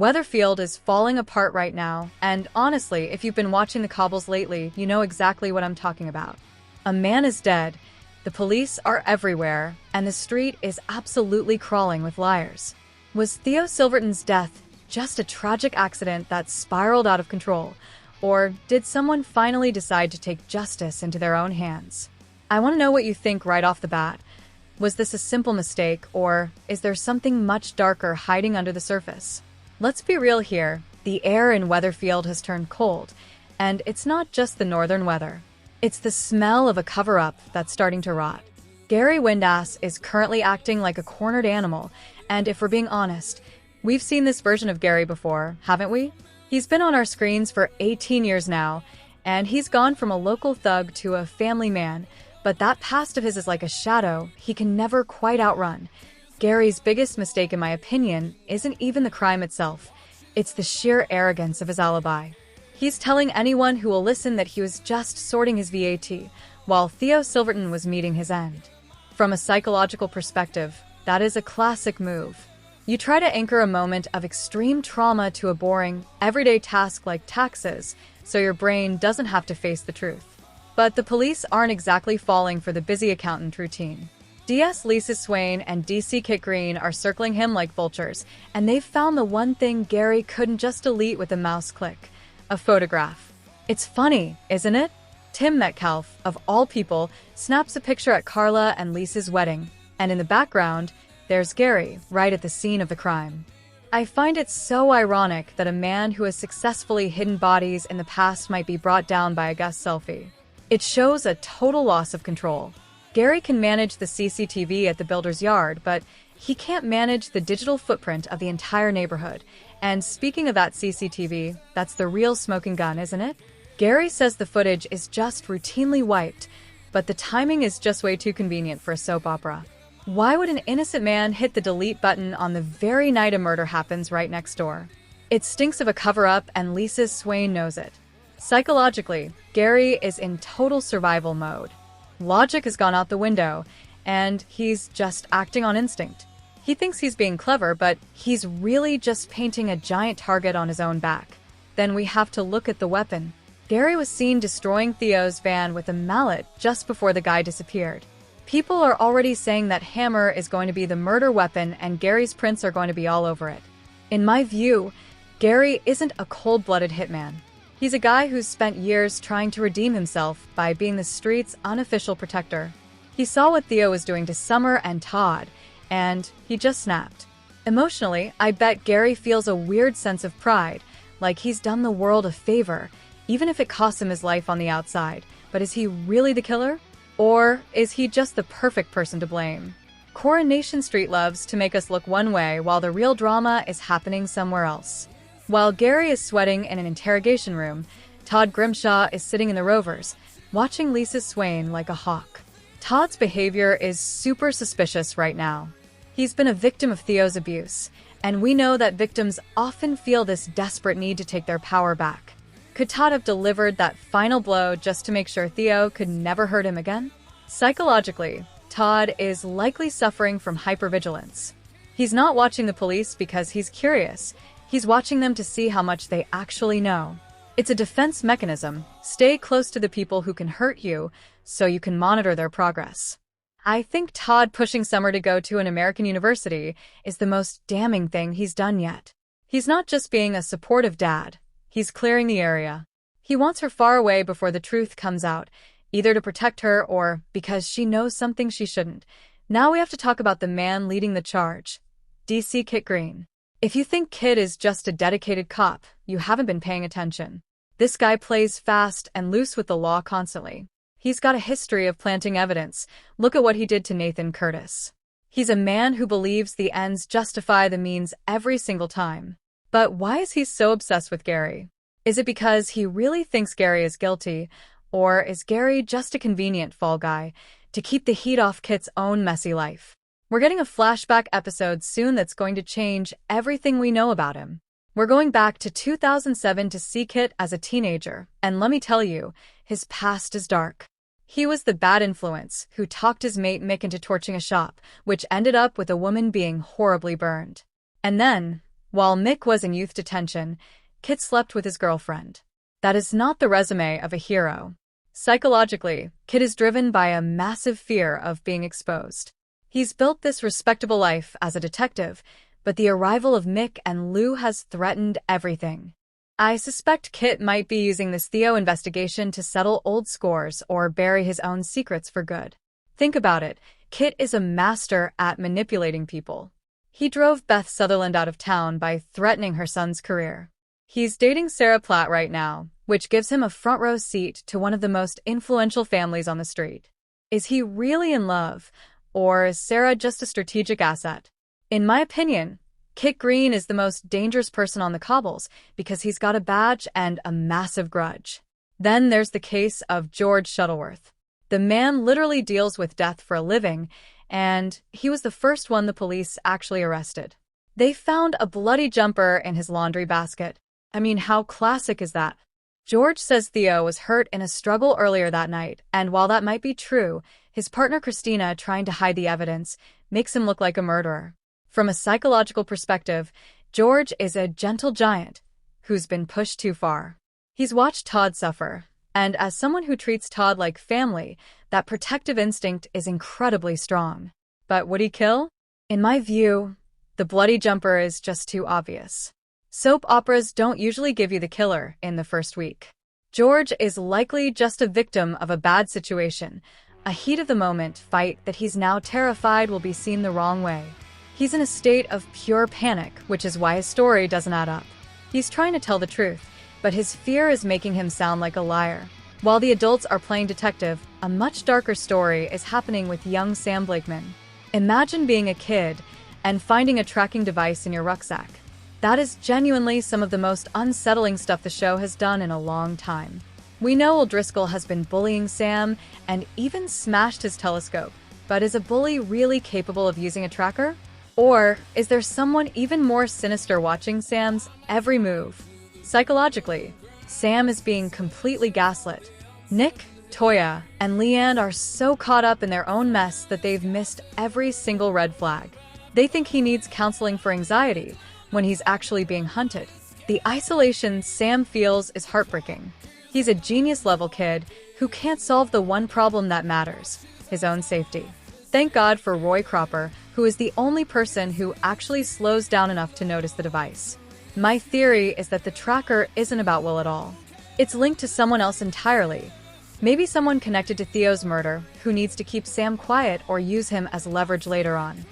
Weatherfield is falling apart right now, and honestly, if you've been watching the cobbles lately, you know exactly what I'm talking about. A man is dead, the police are everywhere, and the street is absolutely crawling with liars. Was Theo Silverton's death just a tragic accident that spiraled out of control, or did someone finally decide to take justice into their own hands? I want to know what you think right off the bat. Was this a simple mistake, or is there something much darker hiding under the surface? Let's be real here, the air in Weatherfield has turned cold, and it's not just the northern weather. It's the smell of a cover-up that's starting to rot. Gary Windass is currently acting like a cornered animal, and if we're being honest, we've seen this version of Gary before, haven't we? He's been on our screens for 18 years now, and he's gone from a local thug to a family man, but that past of his is like a shadow he can never quite outrun. Gary's biggest mistake, in my opinion, isn't even the crime itself. It's the sheer arrogance of his alibi. He's telling anyone who will listen that he was just sorting his VAT, while Theo Silverton was meeting his end. From a psychological perspective, that is a classic move. You try to anchor a moment of extreme trauma to a boring, everyday task like taxes, so your brain doesn't have to face the truth. But the police aren't exactly falling for the busy accountant routine. DS Lisa Swain and DC Kit Green are circling him like vultures, and they've found the one thing Gary couldn't just delete with a mouse click: a photograph. It's funny, isn't it? Tim Metcalf, of all people, snaps a picture at Carla and Lisa's wedding, and in the background, there's Gary, right at the scene of the crime. I find it so ironic that a man who has successfully hidden bodies in the past might be brought down by a guest selfie. It shows a total loss of control. Gary can manage the CCTV at the builder's yard, but he can't manage the digital footprint of the entire neighborhood. And speaking of that CCTV, that's the real smoking gun, isn't it? Gary says the footage is just routinely wiped, but the timing is just way too convenient for a soap opera. Why would an innocent man hit the delete button on the very night a murder happens right next door? It stinks of a cover-up, and Lisa Swain knows it. Psychologically, Gary is in total survival mode. Logic has gone out the window, and he's just acting on instinct. He thinks he's being clever, but he's really just painting a giant target on his own back. Then we have to look at the weapon. Gary was seen destroying Theo's van with a mallet just before the guy disappeared. People are already saying that hammer is going to be the murder weapon and Gary's prints are going to be all over it. In my view, Gary isn't a cold-blooded hitman. He's a guy who's spent years trying to redeem himself by being the street's unofficial protector. He saw what Theo was doing to Summer and Todd, and he just snapped. Emotionally, I bet Gary feels a weird sense of pride, like he's done the world a favor, even if it costs him his life on the outside. But is he really the killer? Or is he just the perfect person to blame? Coronation Street loves to make us look one way while the real drama is happening somewhere else. While Gary is sweating in an interrogation room, Todd Grimshaw is sitting in the Rovers, watching Lisa Swain like a hawk. Todd's behavior is super suspicious right now. He's been a victim of Theo's abuse, and we know that victims often feel this desperate need to take their power back. Could Todd have delivered that final blow just to make sure Theo could never hurt him again? Psychologically, Todd is likely suffering from hypervigilance. He's not watching the police because he's curious. He's watching them to see how much they actually know. It's a defense mechanism. Stay close to the people who can hurt you so you can monitor their progress. I think Todd pushing Summer to go to an American university is the most damning thing he's done yet. He's not just being a supportive dad. He's clearing the area. He wants her far away before the truth comes out, either to protect her or because she knows something she shouldn't. Now we have to talk about the man leading the charge, DC Kit Green. If you think Kit is just a dedicated cop, you haven't been paying attention. This guy plays fast and loose with the law constantly. He's got a history of planting evidence. Look at what he did to Nathan Curtis. He's a man who believes the ends justify the means every single time. But why is he so obsessed with Gary? Is it because he really thinks Gary is guilty, or is Gary just a convenient fall guy to keep the heat off Kit's own messy life? We're getting a flashback episode soon that's going to change everything we know about him. We're going back to 2007 to see Kit as a teenager, and let me tell you, his past is dark. He was the bad influence who talked his mate Mick into torching a shop, which ended up with a woman being horribly burned. And then, While Mick was in youth detention, Kit slept with his girlfriend. That is not the resume of a hero. Psychologically, Kit is driven by a massive fear of being exposed. He's built this respectable life as a detective, but the arrival of Mick and Lou has threatened everything. I suspect Kit might be using this Theo investigation to settle old scores or bury his own secrets for good. Think about it, Kit is a master at manipulating people. He drove Beth Sutherland out of town by threatening her son's career. He's dating Sarah Platt right now, which gives him a front row seat to one of the most influential families on the street. Is he really in love, or is Sarah just a strategic asset? In my opinion, Kit Green is the most dangerous person on the cobbles because he's got a badge and a massive grudge. Then there's the case of George Shuttleworth. The man literally deals with death for a living, and he was the first one the police actually arrested. They found a bloody jumper in his laundry basket. I mean, how classic is that? George says Theo was hurt in a struggle earlier that night, and while that might be true, his partner Christina, trying to hide the evidence, makes him look like a murderer. From a psychological perspective, George is a gentle giant who's been pushed too far. He's watched Todd suffer, and as someone who treats Todd like family, that protective instinct is incredibly strong. But would he kill? In my view, the bloody jumper is just too obvious. Soap operas don't usually give you the killer in the first week. George is likely just a victim of a bad situation, a heat-of-the-moment fight that he's now terrified will be seen the wrong way. He's in a state of pure panic, which is why his story doesn't add up. He's trying to tell the truth, but his fear is making him sound like a liar. While the adults are playing detective, a much darker story is happening with young Sam Blakeman. Imagine being a kid and finding a tracking device in your rucksack. That is genuinely some of the most unsettling stuff the show has done in a long time. We know O'Driscoll has been bullying Sam and even smashed his telescope, but is a bully really capable of using a tracker? Or is there someone even more sinister watching Sam's every move? Psychologically, Sam is being completely gaslit. Nick, Toya, and Leanne are so caught up in their own mess that they've missed every single red flag. They think he needs counseling for anxiety when he's actually being hunted. The isolation Sam feels is heartbreaking. He's a genius-level kid who can't solve the one problem that matters, his own safety. Thank God for Roy Cropper, who is the only person who actually slows down enough to notice the device. My theory is that the tracker isn't about Will at all. It's linked to someone else entirely. Maybe someone connected to Theo's murder who needs to keep Sam quiet or use him as leverage later on.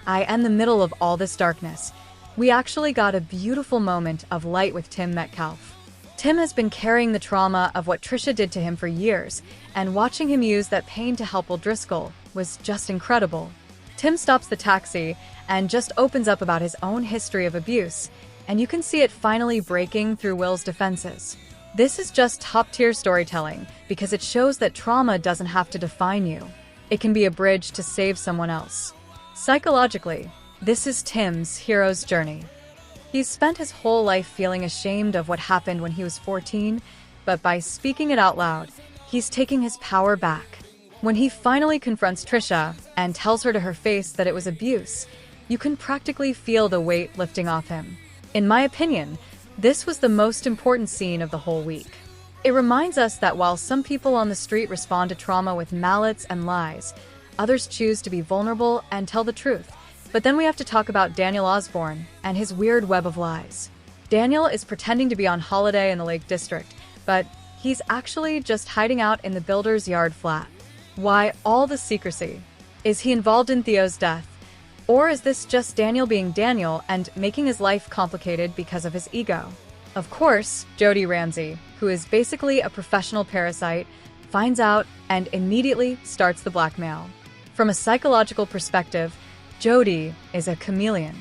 In the middle of all this darkness, we actually got a beautiful moment of light with Tim Metcalf. Tim has been carrying the trauma of what Trisha did to him for years, and watching him use that pain to help O'Driscoll was just incredible. Tim stops the taxi and just opens up about his own history of abuse, and you can see it finally breaking through Will's defenses. This is just top-tier storytelling because it shows that trauma doesn't have to define you. It can be a bridge to save someone else. Psychologically, this is Tim's hero's journey. He's spent his whole life feeling ashamed of what happened when he was 14, but by speaking it out loud, he's taking his power back. When he finally confronts Trisha and tells her to her face that it was abuse, you can practically feel the weight lifting off him. In my opinion, this was the most important scene of the whole week. It reminds us that while some people on the street respond to trauma with mallets and lies, others choose to be vulnerable and tell the truth. But then we have to talk about Daniel Osborne and his weird web of lies. Daniel is pretending to be on holiday in the Lake District, but he's actually just hiding out in the builder's yard flat. Why all the secrecy? Is he involved in Theo's death? Or is this just Daniel being Daniel and making his life complicated because of his ego? Of course, Jody Ramsey, who is basically a professional parasite, finds out and immediately starts the blackmail. From a psychological perspective, Jody is a chameleon.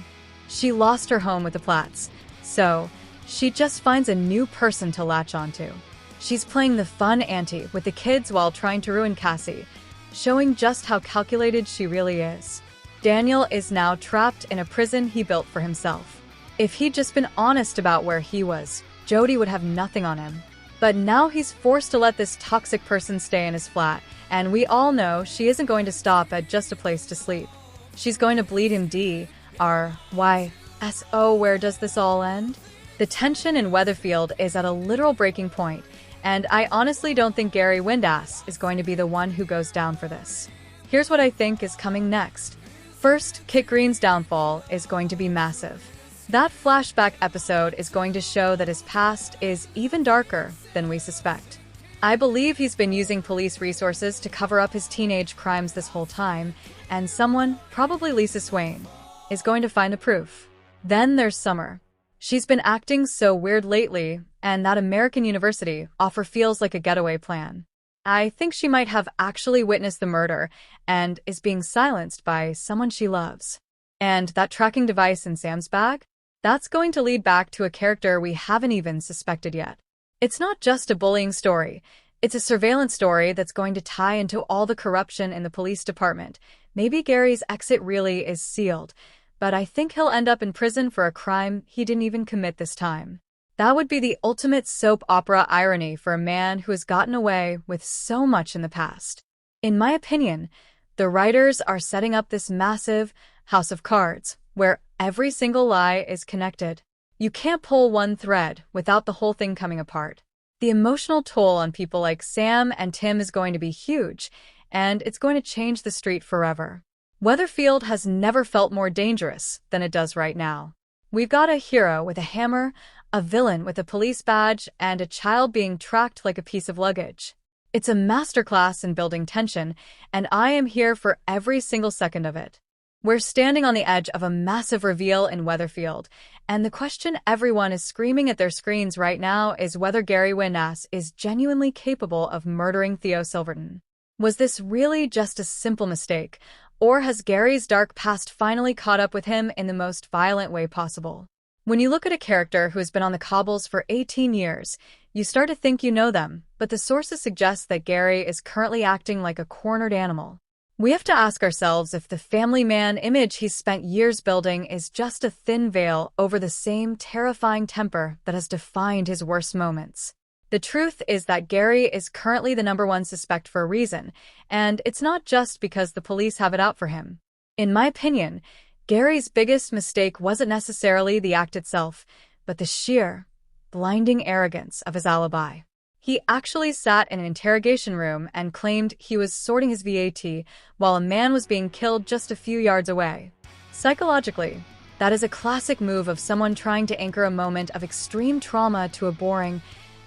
She lost her home with the Platts, so she just finds a new person to latch onto. She's playing the fun auntie with the kids while trying to ruin Cassie, showing just how calculated she really is. Daniel is now trapped in a prison he built for himself. If he'd just been honest about where he was, Jody would have nothing on him. But now he's forced to let this toxic person stay in his flat, and we all know she isn't going to stop at just a place to sleep. She's going to bleed him D.R.Y. So where does this all end? The tension in Weatherfield is at a literal breaking point, and I honestly don't think Gary Windass is going to be the one who goes down for this. Here's what I think is coming next. First, Kit Green's downfall is going to be massive. That flashback episode is going to show that his past is even darker than we suspect. I believe he's been using police resources to cover up his teenage crimes this whole time, and someone, probably Lisa Swain, is going to find the proof. Then there's Summer. She's been acting so weird lately, and that American University offer feels like a getaway plan. I think she might have actually witnessed the murder and is being silenced by someone she loves. And that tracking device in Sam's bag? That's going to lead back to a character we haven't even suspected yet. It's not just a bullying story. It's a surveillance story that's going to tie into all the corruption in the police department. Maybe Gary's exit really is sealed, but I think he'll end up in prison for a crime he didn't even commit this time. That would be the ultimate soap opera irony for a man who has gotten away with so much in the past. In my opinion, the writers are setting up this massive house of cards where every single lie is connected. You can't pull one thread without the whole thing coming apart. The emotional toll on people like Sam and Tim is going to be huge, and it's going to change the street forever. Weatherfield has never felt more dangerous than it does right now. We've got a hero with a hammer, a villain with a police badge, and a child being tracked like a piece of luggage. It's a masterclass in building tension, and I am here for every single second of it. We're standing on the edge of a massive reveal in Weatherfield, and the question everyone is screaming at their screens right now is whether Gary Windass is genuinely capable of murdering Theo Silverton. Was this really just a simple mistake, or has Gary's dark past finally caught up with him in the most violent way possible? When you look at a character who has been on the cobbles for 18 years, you start to think you know them, but the sources suggest that Gary is currently acting like a cornered animal. We have to ask ourselves if the family man image he's spent years building is just a thin veil over the same terrifying temper that has defined his worst moments. The truth is that Gary is currently the #1 suspect for a reason, and it's not just because the police have it out for him. In my opinion, Gary's biggest mistake wasn't necessarily the act itself, but the sheer, blinding arrogance of his alibi. He actually sat in an interrogation room and claimed he was sorting his VAT while a man was being killed just a few yards away. Psychologically, that is a classic move of someone trying to anchor a moment of extreme trauma to a boring,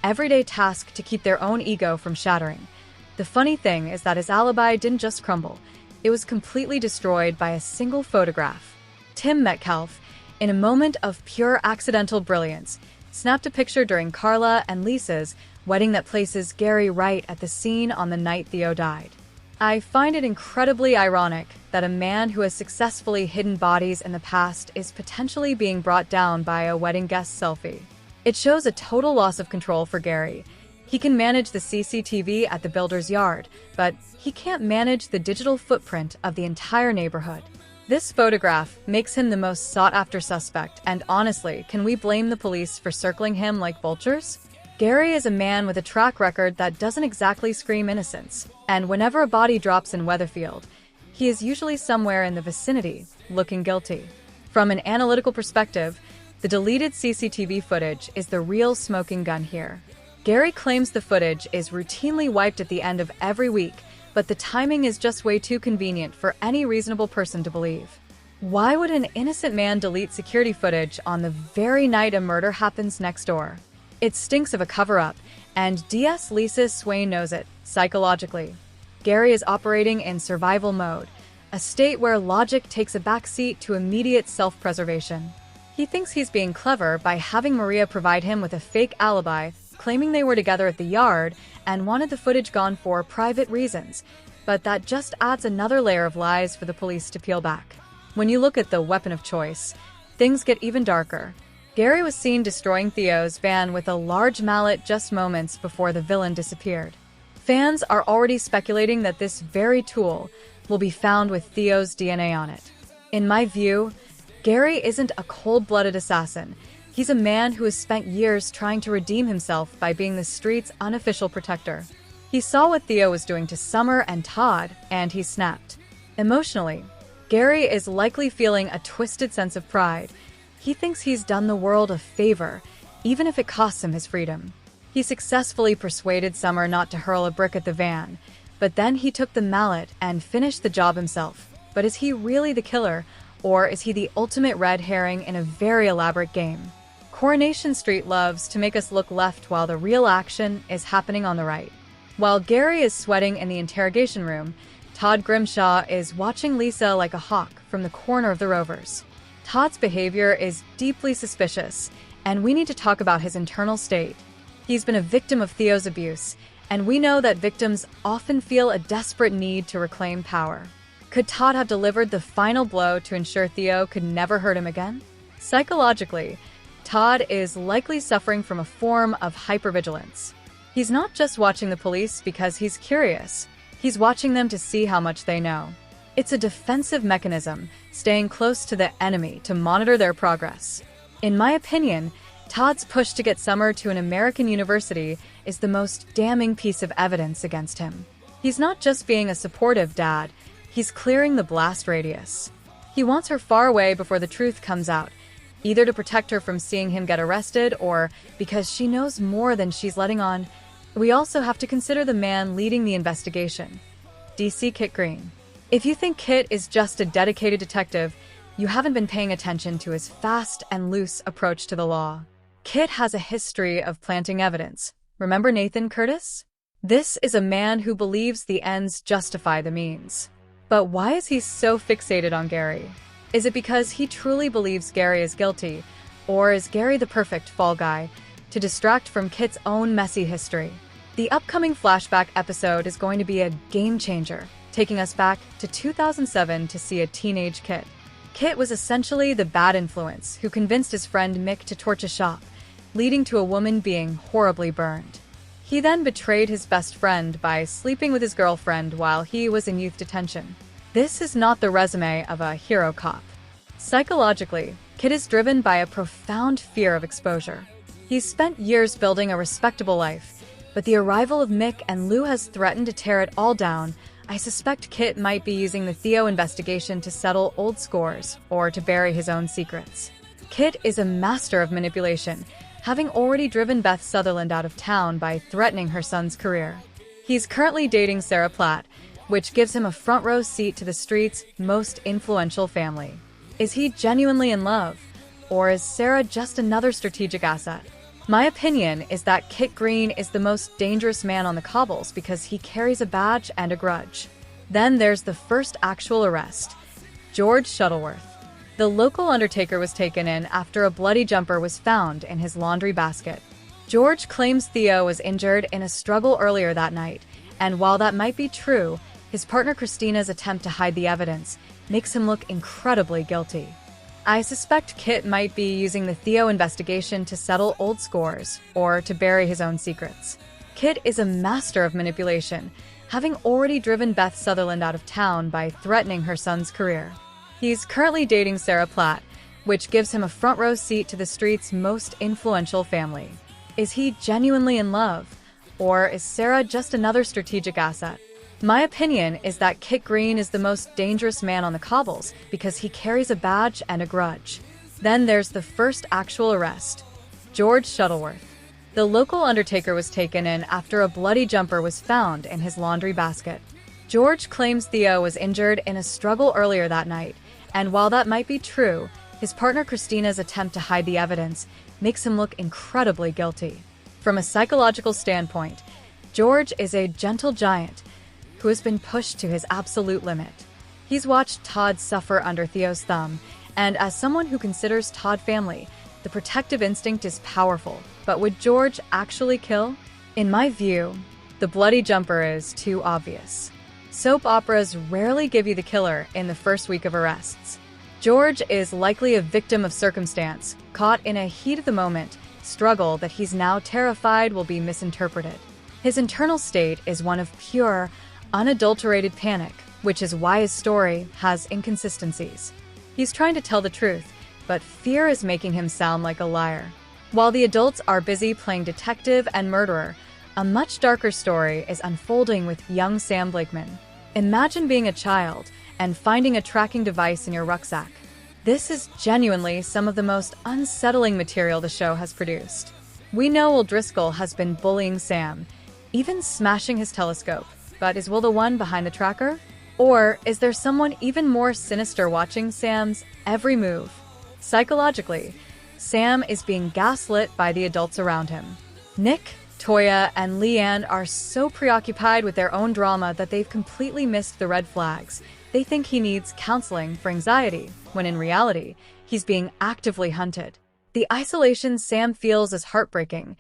everyday task to keep their own ego from shattering. The funny thing is that his alibi didn't just crumble. It was completely destroyed by a single photograph. Tim Metcalf, in a moment of pure accidental brilliance, snapped a picture during Carla and Lisa's wedding that places Gary right at the scene on the night Theo died. I find it incredibly ironic that a man who has successfully hidden bodies in the past is potentially being brought down by a wedding guest selfie. It shows a total loss of control for Gary. He can manage the CCTV at the builder's yard, but he can't manage the digital footprint of the entire neighborhood. This photograph makes him the most sought-after suspect, and honestly, can we blame the police for circling him like vultures? Gary is a man with a track record that doesn't exactly scream innocence, and whenever a body drops in Weatherfield, he is usually somewhere in the vicinity, looking guilty. From an analytical perspective, the deleted CCTV footage is the real smoking gun here. Gary claims the footage is routinely wiped at the end of every week, but the timing is just way too convenient for any reasonable person to believe. Why would an innocent man delete security footage on the very night a murder happens next door? It stinks of a cover-up, and DS Lisa Swain knows it, psychologically. Gary is operating in survival mode, a state where logic takes a backseat to immediate self-preservation. He thinks he's being clever by having Maria provide him with a fake alibi, claiming they were together at the yard and wanted the footage gone for private reasons, but that just adds another layer of lies for the police to peel back. When you look at the weapon of choice, things get even darker. Gary was seen destroying Theo's van with a large mallet just moments before the villain disappeared. Fans are already speculating that this very tool will be found with Theo's DNA on it. In my view, Gary isn't a cold-blooded assassin. He's a man who has spent years trying to redeem himself by being the street's unofficial protector. He saw what Theo was doing to Summer and Todd, and he snapped. Emotionally, Gary is likely feeling a twisted sense of pride. He thinks he's done the world a favor, even if it costs him his freedom. He successfully persuaded Summer not to hurl a brick at the van, but then he took the mallet and finished the job himself. But is he really the killer, or is he the ultimate red herring in a very elaborate game? Coronation Street loves to make us look left while the real action is happening on the right. While Gary is sweating in the interrogation room, Todd Grimshaw is watching Lisa like a hawk from the corner of the Rovers. Todd's behavior is deeply suspicious, and we need to talk about his internal state. He's been a victim of Theo's abuse, and we know that victims often feel a desperate need to reclaim power. Could Todd have delivered the final blow to ensure Theo could never hurt him again? Psychologically, Todd is likely suffering from a form of hypervigilance. He's not just watching the police because he's curious. He's watching them to see how much they know. It's a defensive mechanism, staying close to the enemy to monitor their progress. In my opinion, Todd's push to get Summer to an American university is the most damning piece of evidence against him. He's not just being a supportive dad, he's clearing the blast radius. He wants her far away before the truth comes out, either to protect her from seeing him get arrested or because she knows more than she's letting on. We also have to consider the man leading the investigation, DC Kit Green. If you think Kit is just a dedicated detective, you haven't been paying attention to his fast and loose approach to the law. Kit has a history of planting evidence. Remember Nathan Curtis? This is a man who believes the ends justify the means. But why is he so fixated on Gary? Is it because he truly believes Gary is guilty, or is Gary the perfect fall guy to distract from Kit's own messy history? The upcoming flashback episode is going to be a game changer, taking us back to 2007 to see a teenage Kit. Kit was essentially the bad influence who convinced his friend Mick to torch a shop, leading to a woman being horribly burned. He then betrayed his best friend by sleeping with his girlfriend while he was in youth detention. This is not the resume of a hero cop. Psychologically, Kit is driven by a profound fear of exposure. He's spent years building a respectable life, but the arrival of Mick and Lou has threatened to tear it all down. I suspect Kit might be using the Theo investigation to settle old scores or to bury his own secrets. Kit is a master of manipulation, having already driven Beth Sutherland out of town by threatening her son's career. He's currently dating Sarah Platt, which gives him a front row seat to the street's most influential family. Is he genuinely in love, or is Sarah just another strategic asset? My opinion is that Kit Green is the most dangerous man on the cobbles because he carries a badge and a grudge. Then there's the first actual arrest, George Shuttleworth. The local undertaker was taken in after a bloody jumper was found in his laundry basket. George claims Theo was injured in a struggle earlier that night, and while that might be true, his partner Christina's attempt to hide the evidence makes him look incredibly guilty. I suspect Kit might be using the Theo investigation to settle old scores or to bury his own secrets. Kit is a master of manipulation, having already driven Beth Sutherland out of town by threatening her son's career. He's currently dating Sarah Platt, which gives him a front row seat to the street's most influential family. Is he genuinely in love, or is Sarah just another strategic asset? My opinion is that Kit Green is the most dangerous man on the cobbles because he carries a badge and a grudge. Then there's the first actual arrest, George Shuttleworth. The local undertaker was taken in after a bloody jumper was found in his laundry basket. George claims Theo was injured in a struggle earlier that night, and while that might be true, his partner Christina's attempt to hide the evidence makes him look incredibly guilty. From a psychological standpoint, George is a gentle giant who has been pushed to his absolute limit. He's watched Todd suffer under Theo's thumb, and as someone who considers Todd family, the protective instinct is powerful. But would George actually kill? In my view, the bloody jumper is too obvious. Soap operas rarely give you the killer in the first week of arrests. George is likely a victim of circumstance, caught in a heat-of-the-moment struggle that he's now terrified will be misinterpreted. His internal state is one of pure, unadulterated panic, which is why his story has inconsistencies. He's trying to tell the truth, but fear is making him sound like a liar. While the adults are busy playing detective and murderer, a much darker story is unfolding with young Sam Blakeman. Imagine being a child and finding a tracking device in your rucksack. This is genuinely some of the most unsettling material the show has produced. We know Will Driscoll has been bullying Sam, even smashing his telescope. But is Will the one behind the tracker? Or is there someone even more sinister watching Sam's every move? Psychologically, Sam is being gaslit by the adults around him. Nick, Toya, and Leanne are so preoccupied with their own drama that they've completely missed the red flags. They think he needs counseling for anxiety, when in reality, he's being actively hunted. The isolation Sam feels is heartbreaking,